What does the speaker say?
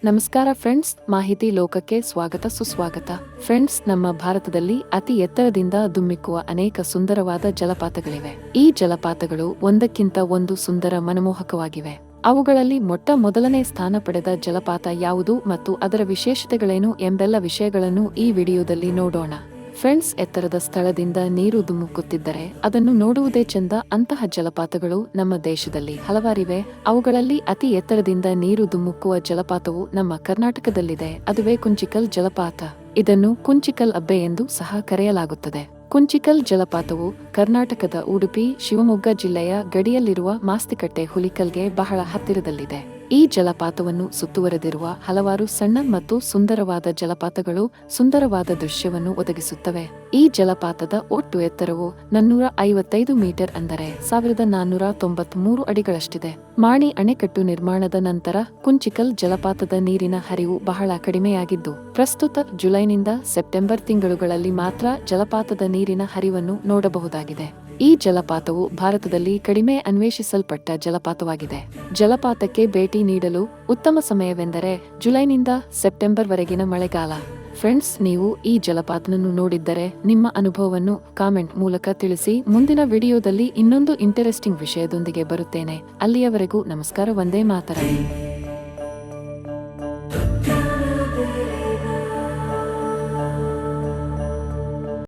ನಮಸ್ಕಾರ ಫ್ರೆಂಡ್ಸ್, ಮಾಹಿತಿ ಲೋಕಕ್ಕೆ ಸ್ವಾಗತ ಸುಸ್ವಾಗತ. ಫ್ರೆಂಡ್ಸ್, ನಮ್ಮ ಭಾರತದಲ್ಲಿ ಅತಿ ಎತ್ತರದಿಂದ ಧುಮ್ಮಿಕ್ಕುವ ಅನೇಕ ಸುಂದರವಾದ ಜಲಪಾತಗಳಿವೆ. ಈ ಜಲಪಾತಗಳು ಒಂದಕ್ಕಿಂತ ಒಂದು ಸುಂದರ ಮನಮೋಹಕವಾಗಿವೆ. ಅವುಗಳಲ್ಲಿ ಮೊದಲನೇ ಸ್ಥಾನ ಪಡೆದ ಜಲಪಾತ ಯಾವುದು ಮತ್ತು ಅದರ ವಿಶೇಷತೆಗಳೇನು ಎಂಬೆಲ್ಲ ವಿಷಯಗಳನ್ನು ಈ ವಿಡಿಯೋದಲ್ಲಿ ನೋಡೋಣ. ಫ್ರೆಂಡ್ಸ್, ಎತ್ತರದ ಸ್ಥಳದಿಂದ ನೀರು ಧುಮುಕುತ್ತಿದ್ದರೆ ಅದನ್ನು ನೋಡುವುದೇ ಚಂದ. ಅಂತಹ ಜಲಪಾತಗಳು ನಮ್ಮ ದೇಶದಲ್ಲಿ ಹಲವಾರಿವೆ. ಅವುಗಳಲ್ಲಿ ಅತಿ ಎತ್ತರದಿಂದ ನೀರು ಧುಮುಕುವ ಜಲಪಾತವು ನಮ್ಮ ಕರ್ನಾಟಕದಲ್ಲಿದೆ. ಅದುವೇ ಕುಂಚಿಕಲ್ ಜಲಪಾತ. ಇದನ್ನು ಕುಂಚಿಕಲ್ ಅಬ್ಬೆ ಎಂದು ಸಹ ಕರೆಯಲಾಗುತ್ತದೆ. ಕುಂಚಿಕಲ್ ಜಲಪಾತವು ಕರ್ನಾಟಕದ ಉಡುಪಿ, ಶಿವಮೊಗ್ಗ ಜಿಲ್ಲೆಯ ಗಡಿಯಲ್ಲಿರುವ ಮಾಸ್ತಿಕಟ್ಟೆ ಹುಲಿಕಲ್ಗೆ ಬಹಳ ಹತ್ತಿರದಲ್ಲಿದೆ. ಈ ಜಲಪಾತವನ್ನು ಸುತ್ತುವರೆದಿರುವ ಹಲವಾರು ಸಣ್ಣ ಮತ್ತು ಸುಂದರವಾದ ಜಲಪಾತಗಳು ಸುಂದರವಾದ ದೃಶ್ಯವನ್ನು ಒದಗಿಸುತ್ತವೆ. ಈ ಜಲಪಾತದ ಒಟ್ಟು ಎತ್ತರವು 455 ಮೀಟರ್, ಅಂದರೆ 1493 ಅಡಿಗಳಷ್ಟಿದೆ. ಮಾಣಿ ಅಣೆಕಟ್ಟು ನಿರ್ಮಾಣದ ನಂತರ ಕುಂಚಿಕಲ್ ಜಲಪಾತದ ನೀರಿನ ಹರಿವು ಬಹಳ ಕಡಿಮೆಯಾಗಿದ್ದು, ಪ್ರಸ್ತುತ ಜುಲೈನಿಂದ ಸೆಪ್ಟೆಂಬರ್ ತಿಂಗಳುಗಳಲ್ಲಿ ಮಾತ್ರ ಜಲಪಾತದ ನೀರಿನ ಹರಿವನ್ನು ನೋಡಬಹುದಾಗಿದೆ. ಈ ಜಲಪಾತವು ಭಾರತದಲ್ಲಿ ಕಡಿಮೆ ಅನ್ವೇಷಿಸಲ್ಪಟ್ಟ ಜಲಪಾತವಾಗಿದೆ. ಜಲಪಾತಕ್ಕೆ ಭೇಟಿ ನೀಡಲು ಉತ್ತಮ ಸಮಯವೆಂದರೆ ಜುಲೈನಿಂದ ಸೆಪ್ಟೆಂಬರ್ ವರೆಗಿನ ಮಳೆಗಾಲ. ಫ್ರೆಂಡ್ಸ್, ನೀವು ಈ ಜಲಪಾತವನ್ನು ನೋಡಿದ್ದರೆ ನಿಮ್ಮ ಅನುಭವವನ್ನು ಕಾಮೆಂಟ್ ಮೂಲಕ ತಿಳಿಸಿ. ಮುಂದಿನ ವಿಡಿಯೋದಲ್ಲಿ ಇನ್ನೊಂದು ಇಂಟರೆಸ್ಟಿಂಗ್ ವಿಷಯದೊಂದಿಗೆ ಬರುತ್ತೇನೆ. ಅಲ್ಲಿಯವರೆಗೂ ನಮಸ್ಕಾರ. ವಂದೇ ಮಾತರಂ.